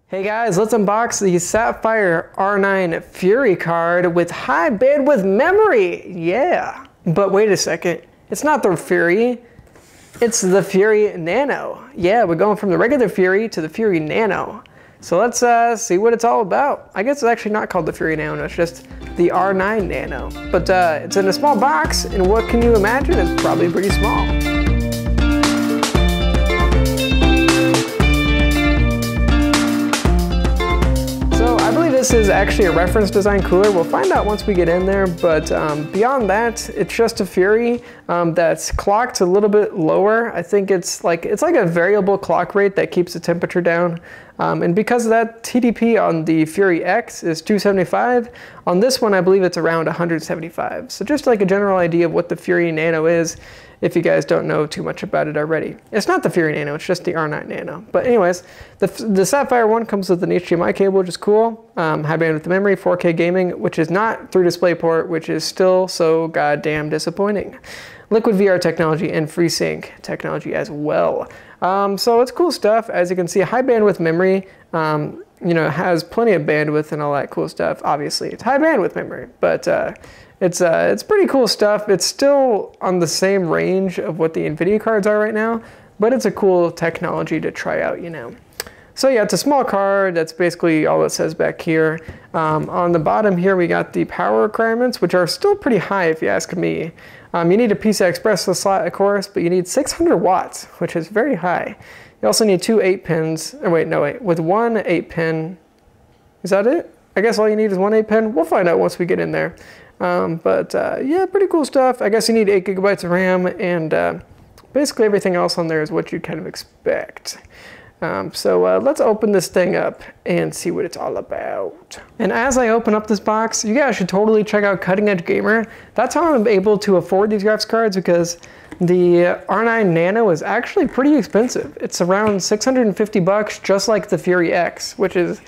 Hey guys, let's unbox the Sapphire R9 Fury card with high bandwidth memory. Yeah. But wait a second, it's not the Fury, it's the Fury Nano. Yeah, we're going from the regular Fury to the Fury Nano. So let's see what it's all about. I guess it's actually not called the Fury Nano, it's just the R9 Nano. But it's in a small box, and what can you imagine? It's probably pretty small. This is actually a reference design cooler. We'll find out once we get in there, but beyond that, it's just a Fury that's clocked a little bit lower. I think it's like a variable clock rate that keeps the temperature down. And because of that, TDP on the Fury X is 275. On this one, I believe it's around 175. So just like a general idea of what the Fury Nano is, if you guys don't know too much about it already. It's not the Fury Nano, it's just the R9 Nano. But anyways, the Sapphire one comes with an HDMI cable, which is cool. High bandwidth memory, 4K gaming, which is not through DisplayPort, which is still so goddamn disappointing. Liquid VR technology and FreeSync technology as well. So it's cool stuff. As you can see, high bandwidth memory, you know, has plenty of bandwidth and all that cool stuff. Obviously, it's high bandwidth memory, but it's pretty cool stuff. It's still on the same range of what the NVIDIA cards are right now, but it's a cool technology to try out, you know. So yeah, it's a small card. That's basically all it says back here. On the bottom here, we got the power requirements, which are still pretty high if you ask me. You need a PCI Express slot, of course, but you need 600 watts, which is very high. You also need two 8-pins. Oh, wait, with one 8-pin, is that it? I guess all you need is one 8-pin. We'll find out once we get in there. Yeah, pretty cool stuff. I guess you need 8 GB of RAM, and basically everything else on there is what you'd kind of expect. So let's open this thing up and see what it's all about. And as I open up this box, you guys should totally check out Cutting Edge Gamer. That's how I'm able to afford these graphics cards, because the R9 Nano is actually pretty expensive. It's around 650 bucks, just like the Fury X, which is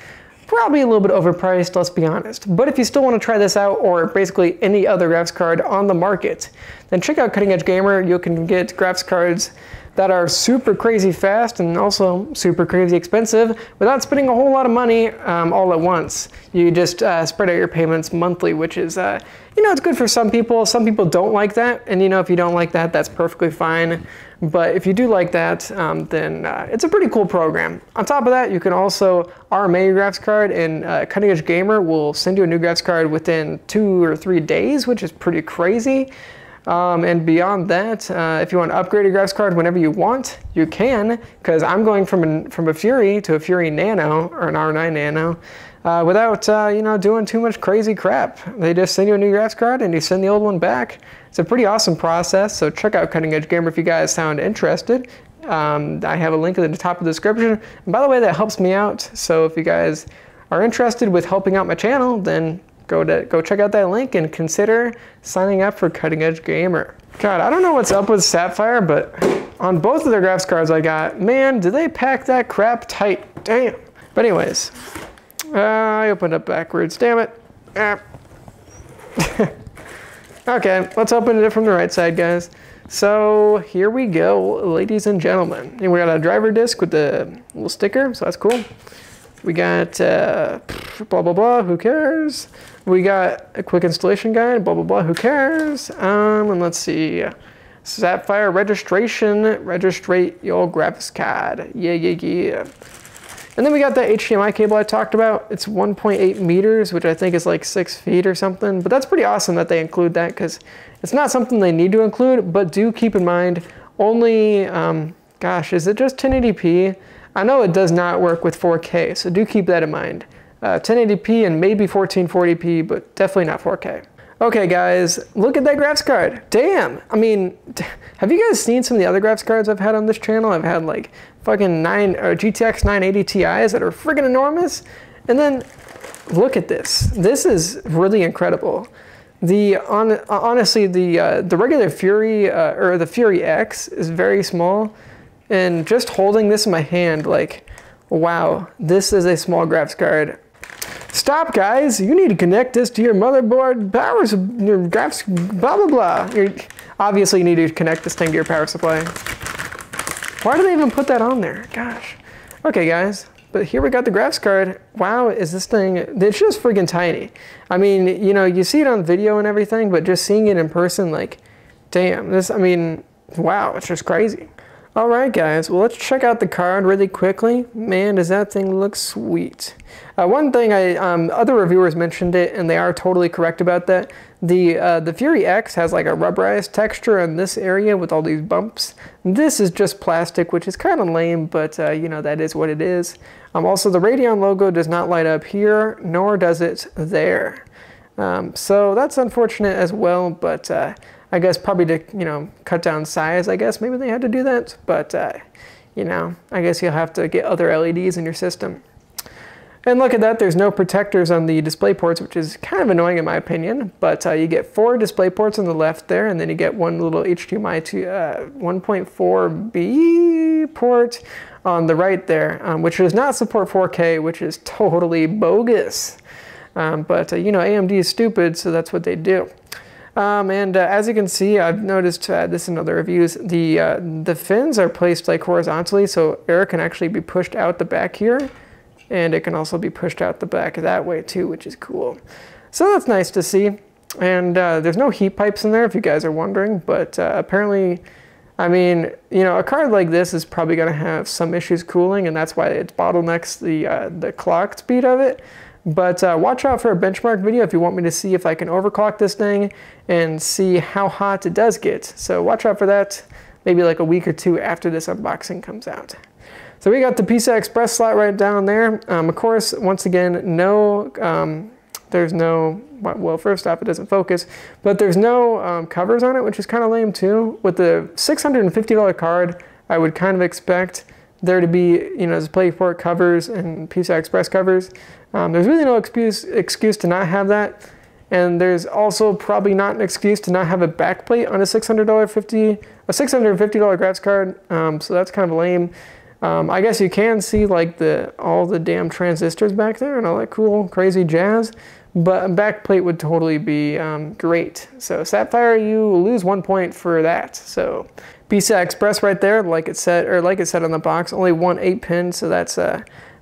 probably a little bit overpriced, let's be honest. But if you still want to try this out, or basically any other graphics card on the market, then check out Cutting Edge Gamer. You can get graphics cards that are super crazy fast and also super crazy expensive without spending a whole lot of money all at once. You just spread out your payments monthly, which is, you know, it's good for some people. Some people don't like that, and you know, if you don't like that, that's perfectly fine. But if you do like that, then it's a pretty cool program. On top of that, you can also RMA your graphics card, and Cutting Edge Gamer will send you a new graphics card within 2 or 3 days, which is pretty crazy. And beyond that, if you want to upgrade your graphics card whenever you want, you can, because I'm going from a Fury to a Fury Nano, or an R9 Nano, without you know, doing too much crazy crap. They just send you a new graphics card and you send the old one back. It's a pretty awesome process, so check out Cutting Edge Gamer if you guys sound interested. I have a link at the top of the description. And by the way, that helps me out, so if you guys are interested with helping out my channel, then go check out that link and consider signing up for Cutting Edge Gamer. God, I don't know what's up with Sapphire, but on both of their graphics cards I got, man, do they pack that crap tight. Damn. But anyways, I opened up backwards, damn it. Okay, let's open it from the right side, guys. So here we go, ladies and gentlemen. And we got a driver disc with the little sticker, so that's cool. We got blah, blah, blah, who cares? We got a quick installation guide, blah, blah, blah, who cares? And let's see, Sapphire registration, registrate your graphics card. Yeah, yeah, yeah. And then we got the HDMI cable I talked about. It's 1.8 meters, which I think is like 6 feet or something. But that's pretty awesome that they include that, because it's not something they need to include, but do keep in mind, only, gosh, is it just 1080p? I know it does not work with 4K, so do keep that in mind. 1080p and maybe 1440p, but definitely not 4K. Okay guys, look at that graphics card. Damn, I mean, have you guys seen some of the other graphics cards I've had on this channel? I've had like fucking GTX 980 Ti's that are friggin' enormous. And then look at this. This is really incredible. Honestly, the regular Fury, or the Fury X is very small. And just holding this in my hand, like, wow, this is a small graphics card. Stop, guys, you need to connect this to your motherboard, powers, your graphics, blah, blah, blah. Obviously, you need to connect this thing to your power supply. Why do they even put that on there? Gosh. Okay, guys, But here we got the graphics card. Wow, is this thing, it's just freaking tiny. I mean, you know, you see it on video and everything, but just seeing it in person, like, damn, this, I mean, wow, it's just crazy. All right, guys, well, let's check out the card really quickly. Man, does that thing look sweet. One thing, other reviewers mentioned it, and they are totally correct about that. The Fury X has like a rubberized texture in this area with all these bumps. This is just plastic, which is kind of lame, but you know, that is what it is. Also, the Radeon logo does not light up here, nor does it there. So that's unfortunate as well, but I guess probably to, you know, cut down size, I guess maybe they had to do that. But, you know, I guess you'll have to get other LEDs in your system. And look at that, there's no protectors on the display ports, which is kind of annoying in my opinion. But you get 4 display ports on the left there, and then you get one little HDMI to 1.4B port on the right there, which does not support 4K, which is totally bogus. But, you know, AMD is stupid, so that's what they do. As you can see, I've noticed this in other reviews, the fins are placed like horizontally, so air can actually be pushed out the back here, and it can also be pushed out the back that way too, which is cool. So that's nice to see. And there's no heat pipes in there, if you guys are wondering, but apparently, I mean, you know, a card like this is probably going to have some issues cooling, and that's why it bottlenecks the clock speed of it. But watch out for a benchmark video if you want me to see if I can overclock this thing and see how hot it does get. So watch out for that, maybe like a week or 2 after this unboxing comes out. So we got the PCI Express slot right down there. Of course, once again, there's no, well, first off, it doesn't focus, but there's no covers on it, which is kind of lame too. With the $650 card, I would kind of expect there to be, you know, DisplayPort covers and PCI Express covers. There's really no excuse to not have that. And there's also probably not an excuse to not have a backplate on a $650 graphics card. So that's kind of lame. I guess you can see like all the damn transistors back there and all that cool, crazy jazz. But a backplate would totally be great. So Sapphire, you lose 1 point for that. So PCI Express right there, like it said on the box, only one 8-pin, so that's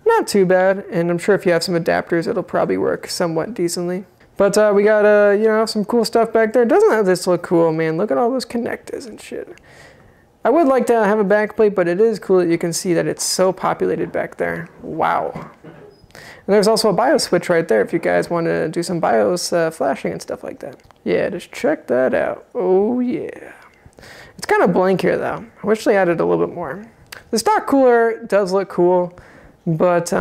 not too bad. And I'm sure if you have some adapters, it'll probably work somewhat decently. But we got you know, some cool stuff back there. Doesn't this look cool, man? Look at all those connectors and shit. I would like to have a backplate, but it is cool that you can see that it's so populated back there. Wow. And there's also a BIOS switch right there if you guys want to do some BIOS flashing and stuff like that. Yeah, just check that out. Oh yeah. It's kind of blank here though. I wish they added a little bit more. The stock cooler does look cool, but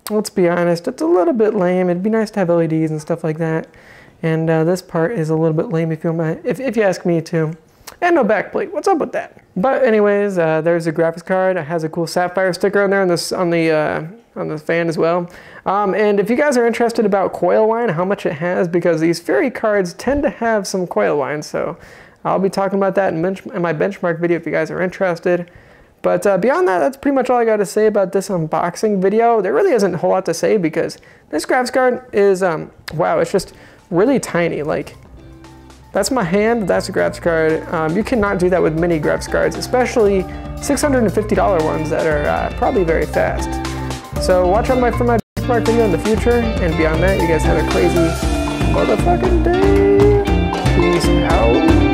let's be honest, it's a little bit lame. It'd be nice to have LEDs and stuff like that. And this part is a little bit lame if you ask me too. And no backplate. What's up with that? But anyways, there's a graphics card. It has a cool Sapphire sticker on there on the fan as well. And if you guys are interested about coil whine, how much it has, because these Fury cards tend to have some coil whine, so I'll be talking about that in my benchmark video if you guys are interested. But beyond that, that's pretty much all I got to say about this unboxing video. There really isn't a whole lot to say because this graphics card is, wow, it's just really tiny. Like, that's my hand, that's a graphics card. You cannot do that with many graphics cards, especially $650 ones that are probably very fast. So watch out for my benchmark video in the future, and beyond that, you guys have a crazy motherfucking day. Peace out.